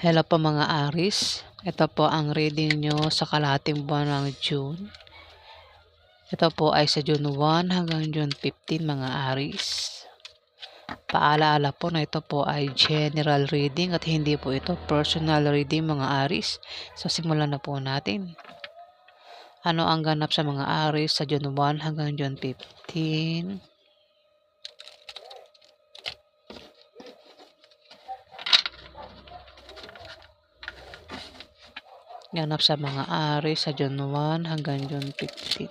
Hello po mga Aries. Ito po ang reading nyo sa kalahating buwan ng June. Ito po ay sa June 1 hanggang June 15 mga Aries. Paalaala po na ito po ay general reading at hindi po ito personal reading mga Aries. So simulan na po natin. Ano ang ganap sa mga Aries sa June 1 hanggang June 15? Ganap sa mga Aries sa June 1 hanggang June 15.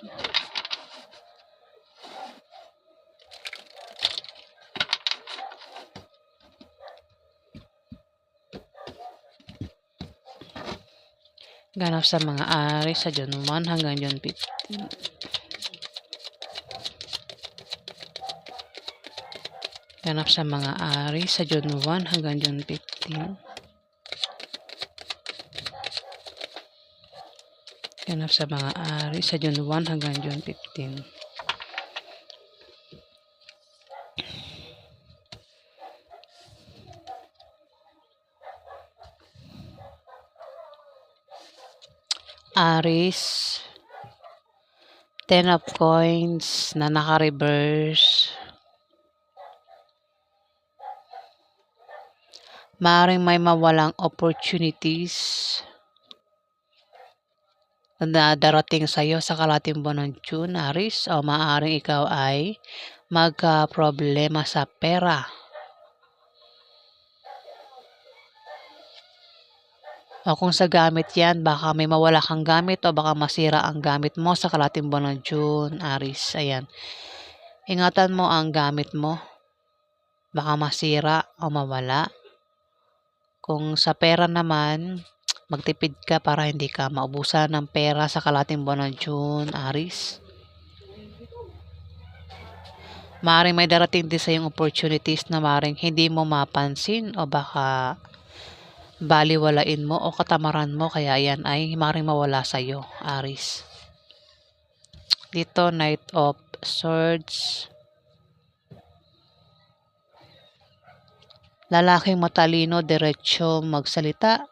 Ganap sa mga Aries sa June 1 hanggang June 15. Ganap sa mga Aries sa June 1 hanggang June 15. Ganap sa mga Aries sa June 1 hanggang June 15. Aries, 10 of coins na naka-reverse. Maaaring may mawalang opportunities na darating sa iyo sa kalahating buwan ng June, Aries, o maaaring ikaw ay magka-problema sa pera. O kung sa gamit yan, baka may mawala kang gamit o baka masira ang gamit mo sa kalahating buwan ng June, Aries. Ayan. Ingatan mo ang gamit mo. Baka masira o mawala. Kung sa pera naman, magtipid ka para hindi ka maubusan ng pera sa kalahating buwan ng June, Aries. Maaaring may darating din sa yung opportunities na maaaring hindi mo mapansin o baka baliwalain mo o katamaran mo, kaya yan ay maaaring mawala sa iyo, Aries. Dito, Knight of Swords. Lalaking matalino, diretso magsalita.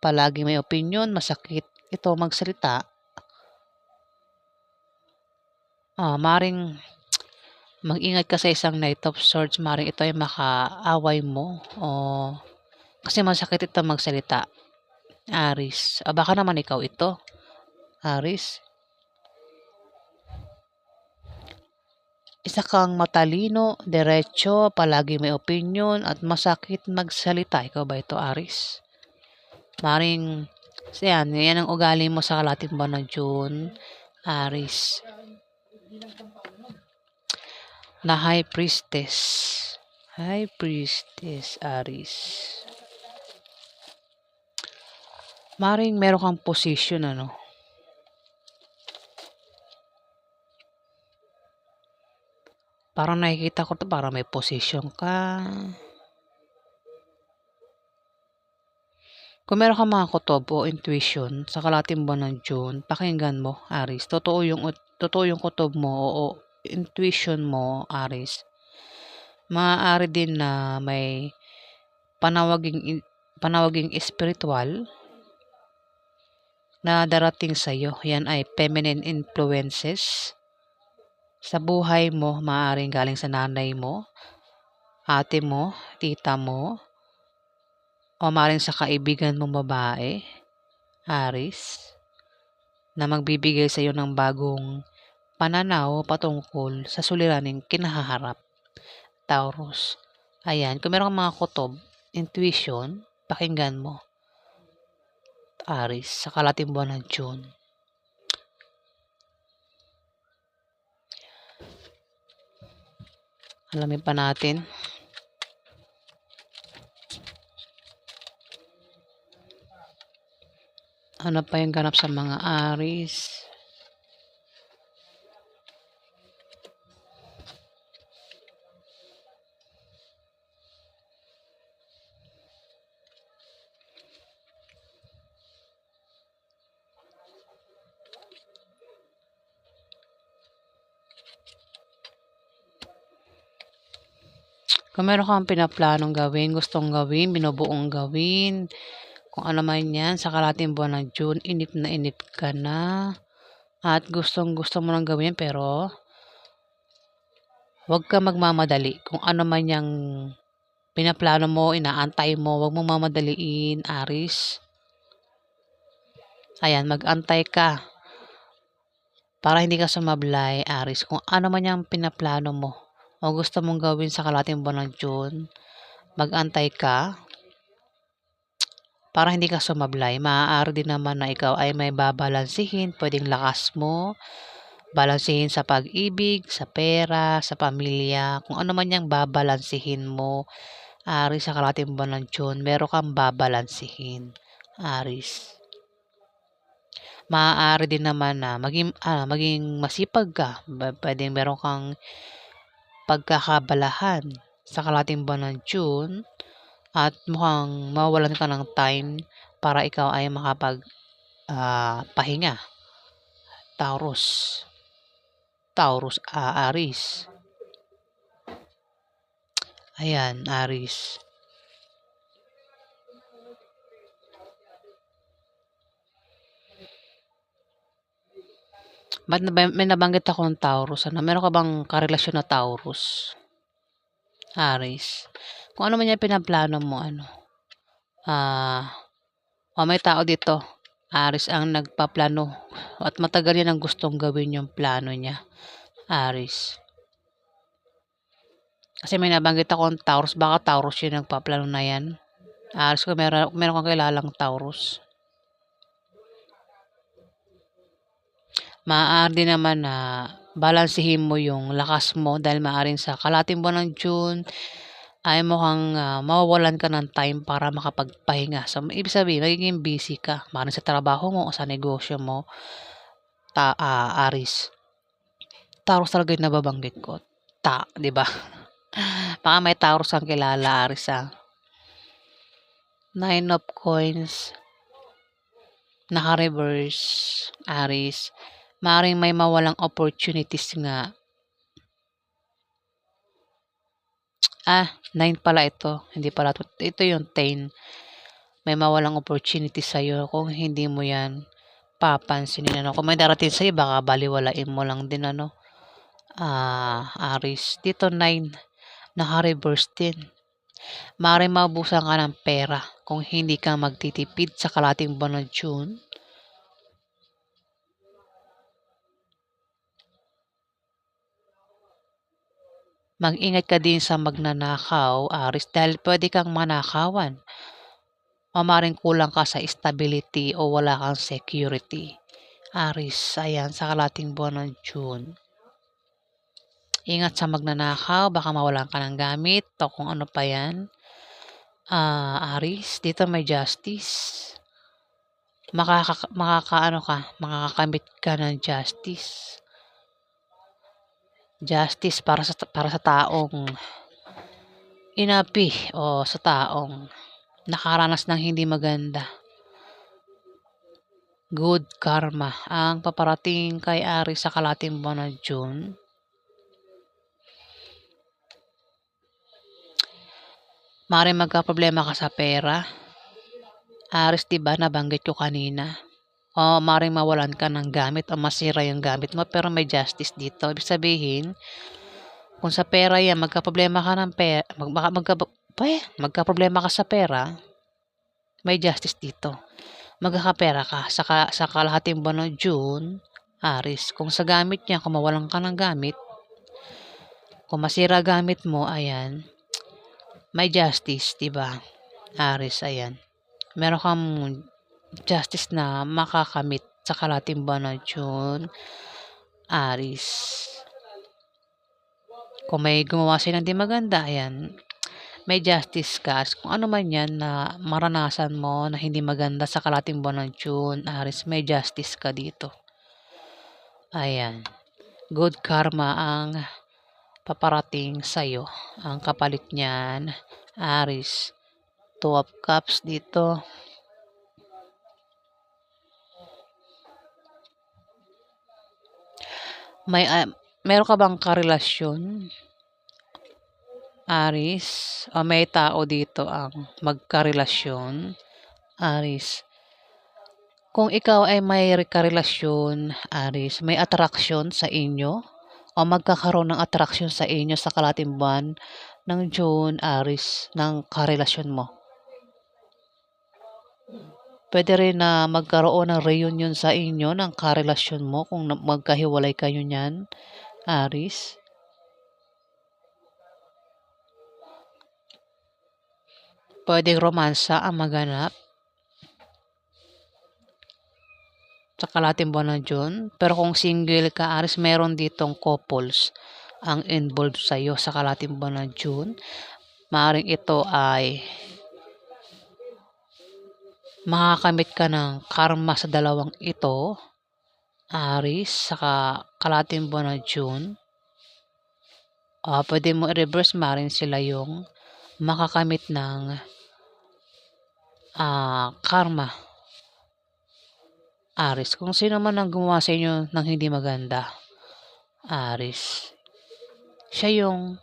Palagi may opinion, masakit ito magsalita. Maring mag-ingat ka sa isang Knight of Swords. Maring ito ay makaaway mo. Kasi masakit ito magsalita, Aries. Baka naman ikaw ito, Aries. Isa kang matalino, diretso, palagi may opinion, at masakit magsalita. Ikaw ba ito, Aries? Maring, yan ang ugali mo sa kalahating buwan ng June, Aries. Na High Priestess. High Priestess, Aries. Maring meron kang position, Parang nakikita ko to, parang may position ka. Kung meron kang mga kutob o intuition sa kalahating buwan ng June, pakinggan mo, Aries. Totoo yung kutob mo o intuition mo, Aries. Maaari din na may panawaging espiritual na darating sa iyo. Yan ay feminine influences sa buhay mo. Maaaring galing sa nanay mo, ate mo, tita mo, o maaaring sa kaibigan mong babae, Aries, na magbibigay sa iyo ng bagong pananaw patungkol sa suliraning kinahaharap, Taurus. Ayan, kung meron kang mga kutob, intuition, pakinggan mo, Aries, sa kalahating buwan ng June. Alamin pa natin. Ano pa yung ganap sa mga Aries? Kung meron kang pinaplanong gawin, gustong gawin, binubuong gawin, Kung ano man yan, sa kalahating buwan ng June, inip na inip ka na. At gustong-gusto mo nang gawin yan, pero huwag ka magmamadali. Kung ano man yung pinaplano mo, inaantay mo, huwag mong mamadaliin, Aris. Ayan, mag-antay ka para hindi ka sumablay, Aris. Kung ano man yung pinaplano mo o gusto mong gawin sa kalahating buwan ng June, mag-antay ka para hindi ka sumablay. Maaari din naman na ikaw ay may babalansihin. Pwedeng lakas mo, balansihin sa pag-ibig, sa pera, sa pamilya. Kung ano man yung babalansihin mo, Aris, sa kalahating buwan ng June, meron kang babalansihin, Aris. Maaari din naman na maging masipag ka. Pwedeng meron kang pagkakabalahan sa kalahating buwan ng June at mukhang mawawalan ka ng time para ikaw ay pahinga. Taurus. Aris. Ayan, Aris. May nabanggit akong Taurus. Meron ka bang karelasyon na Taurus? Aris. Kung ano man yung pinaplano mo, may tao dito. Aris ang nagpaplano at matagal yan ang gustong gawin yung plano niya. Aris. Kasi may nabanggit akong Taurus. Baka Taurus yung nagpaplano na yan. Aris, kung meron kang kilalang Taurus. Maaari din naman na balansehin mo yung lakas mo dahil maaaring sa kalahating buwan ng June ay mukhang mawawalan ka ng time para makapagpahinga. So, ibig sabihin, magiging busy ka. Maaaring sa trabaho mo o sa negosyo mo, Aris. Taurus talaga yung nababanggit ko. Di ba? Baka may Taurus kang kilala, Aris, Nine of Coins. Naka-reverse, Aris. Maaaring may mawalang opportunities nga. 9 pala ito. Hindi pala ito. Ito yung 10. May mawalang opportunities sa'yo kung hindi mo yan papansinin. Kung may darating sa'yo, baka baliwalain mo lang din, Aris. Dito 9. Naka-reverse din. Maaaring maubusan ka ng pera kung hindi ka magtitipid sa kalahating buwan ng June. Mag-ingat ka din sa magnanakaw, Aris, dahil pwede kang manakawan. O maaaring kulang ka sa stability o wala kang security. Aris, ayan, sa kalahating buwan ng June. Ingat sa magnanakaw, baka mawalan ka ng gamit o kung ano pa yan. Aris, dito may justice. Makakakamit ka ng justice. Justice para sa taong inapi o sa taong nakaranas ng hindi maganda. Good karma ang paparating kay Aris sa kalahating buwan ng June. Maaaring magka-problema ka sa pera. Aris, diba nabanggit ko kanina? O maaaring mawalan ka ng gamit o masira yung gamit mo pero may justice dito. Ibig sabihin, kung sa pera yan, magka-problema ka ng magka-problema ka sa pera, may justice dito. Magkakapera ka sa kalahating buwan ng June, Aris. Kung sa gamit niya, kung mawalan ka ng gamit, kung masira gamit mo, ayan, may justice, diba? Aris, ayan. Meron kang justice na makakamit sa kalahating buwan ng June, Aris. Kung may gumawa sa'yo ng di maganda, ayan, may justice ka. Kung ano man yan na maranasan mo na hindi maganda sa kalahating buwan ng June, Aris, may justice ka dito. Ayan. Good karma ang paparating sa'yo. Ang kapalit niyan, Aris. 2 of Cups dito. Meron ka bang karelasyon, Aris? O may tao dito ang magkarelasyon? Aris. Kung ikaw ay may karelasyon, Aris, may attraction sa inyo o magkakaroon ng attraction sa inyo sa kalahating buwan ng June, Aris, ng karelasyon mo. Puwede rin na magkaroon ng reunion sa inyo ng karelasyon mo kung magkahiwalay kayo niyan, Aris. Puwedeng romansa ang maganap sa kalahating buwan ng June. Pero kung single ka, Aris, meron ditong couples ang involved sa'yo sa kalahating buwan ng June. Maaaring ito ay makakamit ka ng karma sa dalawang ito, Aris, sa kalahating buwan ng June. Puwede mo i-reverse, maaaring sila yung makakamit ng karma, Aris. Kung sino man ang gumawa sa inyo ng hindi maganda, Aris, siya yung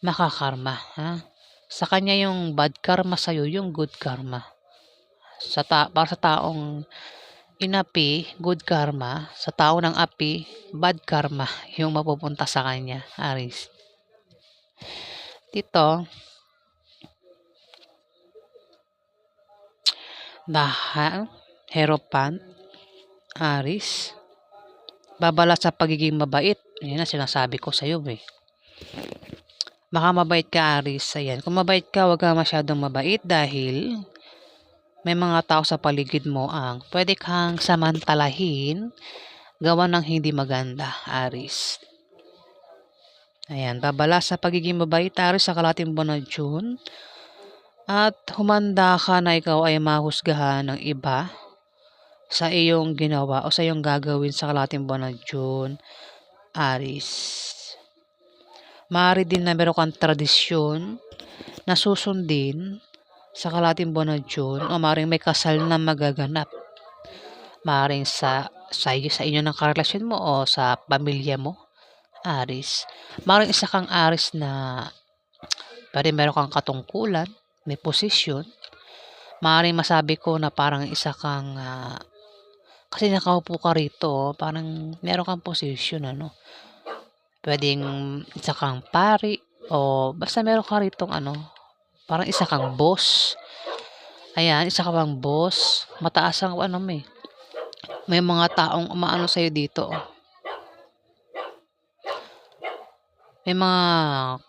makakarma, ha? Sa kanya yung bad karma, sa'yo yung good karma. Para sa taong inapi, good karma. Sa tao ng api, bad karma yung mapupunta sa kanya, Aris. Dito, Hierophant, Aris. Babala sa pagiging mabait. Yan ang sinasabi ko sa'yo eh. Baka mabait ka, Aris. Ayan. Kung mabait ka, huwag ka masyadong mabait dahil may mga tao sa paligid mo ang pwede kang samantalahin gawa ng hindi maganda, Aris. Ayan. Babala sa pagiging mabait, Aris, sa kalahating buwan ng June. At humanda ka na ikaw ay mahusgahan ng iba sa iyong ginawa o sa iyong gagawin sa kalahating buwan ng June, Aris. Maaari din na meron kang tradisyon na susundin sa kalahating buwan ng June o maaaring may kasal na magaganap. Maaaring sa inyo ng karelasyon mo o sa pamilya mo, Aris. Maaaring isa kang Aris na pwede meron kang katungkulan, may posisyon. Maaaring masabi ko na parang isa kang kasi nakaupo ka rito, parang meron kang posisyon, ano. Puwedeng isa kang pari o basta meron ka ritong parang isa kang boss. Ayan, isa ka bang boss, mataas ang ano mo eh. May mga taong umaano sa'yo dito. May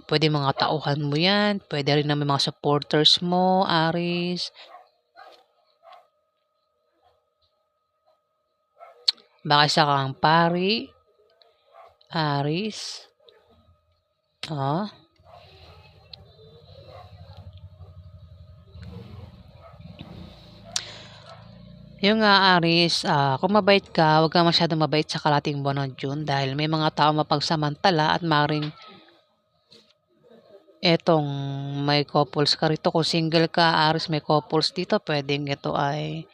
pwede mga tauhan mo yan, pwede rin na may mga supporters mo, Aris. Baka isa kang pari, Aris. Yung nga, Aris, kung mabait ka, huwag kang masyadong mabait sa kalahating buwan ng June dahil may mga tao mapagsamantala at maaaring etong may couples ka rito. Kung single ka, Aris, may couples dito, pwedeng ito ay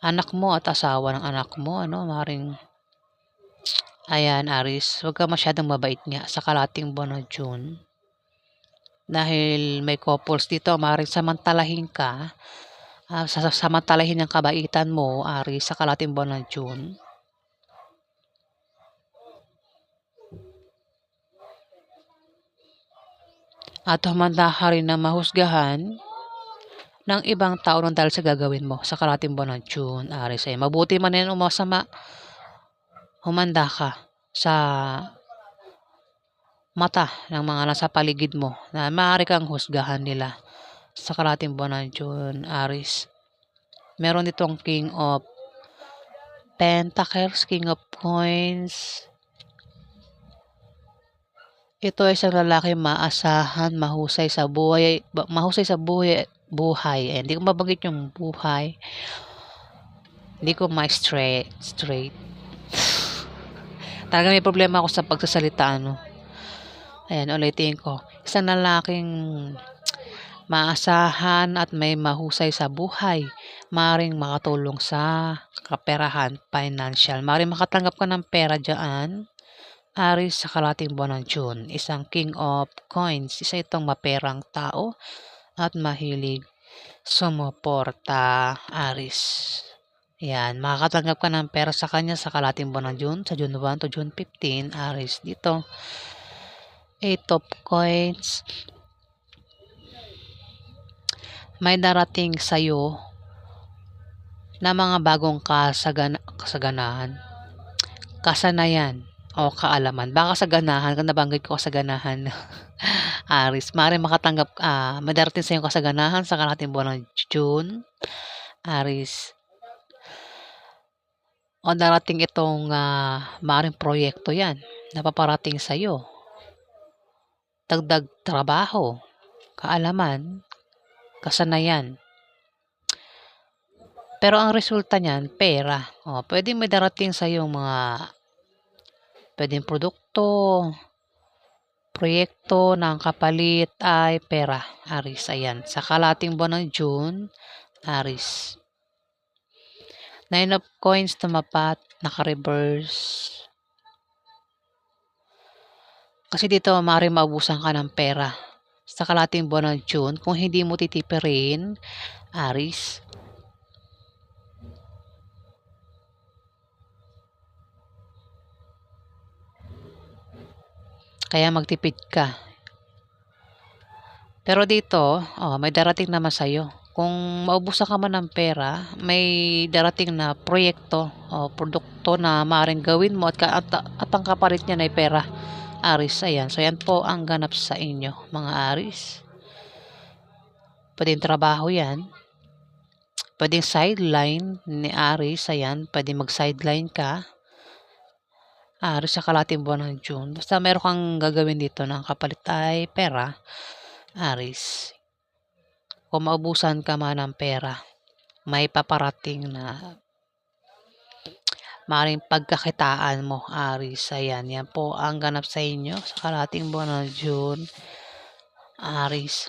anak mo at asawa ng anak mo, maaaring ayan, Aris, huwag kang masyadong mabait nga sa kalahating buwan ng June. Dahil may couples dito, maaaring samantalahin ka, samantalahin ang kabaitan mo, Aris, sa kalahating buwan ng June. At humanda ka rin na mahusgahan ng ibang tao ng dahil sa gagawin mo sa kalahating buwan ng June, Aris. Mabuti man yan o masama, humanda ka sa mata ng mga nasa paligid mo na maaari kang husgahan nila sa kalahating buwan ng June, Aris. Meron ditong King of Pentacles, King of Coins. Ito ay isang lalaki maasahan, mahusay sa buhay, buhay. Hindi ko mabanggit yung buhay. Hindi ko straight. Talaga may problema ako sa pagsasalita, Ayan, ulitin ko. Isang lalaking maasahan at may mahusay sa buhay. Maaaring makatulong sa kaperahan, financial. Maaaring makatanggap ka ng pera dyan, Aris, sa kalahating buwan ng June. Isang King of Coins. Isa itong maperang tao at mahilig sumuporta, Aries. Yan, makakatanggap ka ng pera sa kanya sa kalahating buwan ng June, sa June 1 to June 15, Aries. Dito, 8 of Coins. May darating sa'yo na mga bagong kasaganahan, kasanayan, o kaalaman. Baka kasaganahan, kung nabanggit ko kasaganahan. Aries, maaaring makatanggap, may darating sa'yo kasaganahan sa kalahating buwan ng June, Aries. O darating itong maaaring proyekto yan na paparating sa'yo. Dagdag trabaho, kaalaman, kasanayan. Pero ang resulta niyan, pera. Pwedeng may darating sa'yong mga pwedeng produkto, proyekto na ang kapalit ay pera, Aries. Ayan, sa kalahating buwan ng June, Aries. 9 of Coins tumapat, naka-reverse. Kasi dito, maaaring maubusan ka ng pera sa kalahating buwan ng June kung hindi mo titipirin, Aries. Kaya magtipid ka. Pero dito, may darating naman sa'yo. Kung maubusan ka man ng pera, may darating na proyekto o produkto na maaaring gawin mo at ang kapalit niyan ay pera, Aries. Ayan. So, yan po ang ganap sa inyo, mga Aries. Pwedeng trabaho yan. Pwedeng sideline ni Aries. Ayan. Pwedeng mag-sideline ka, Aries, sa kalahating buwan ng June. Basta meron kang gagawin dito na ang kapalit ay pera, Aries. Kung maubusan ka man ng pera, may paparating na maaaring pagkakitaan mo, Aries. Ayan, yan po ang ganap sa inyo sa kalahating buwan ng June, Aries.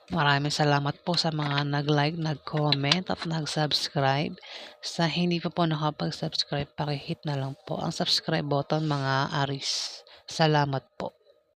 Maraming salamat po sa mga nag-like, nag-comment at nag-subscribe. Sa hindi pa po nakapag-subscribe, pakihit na lang po ang subscribe button, mga Aries. Salamat po.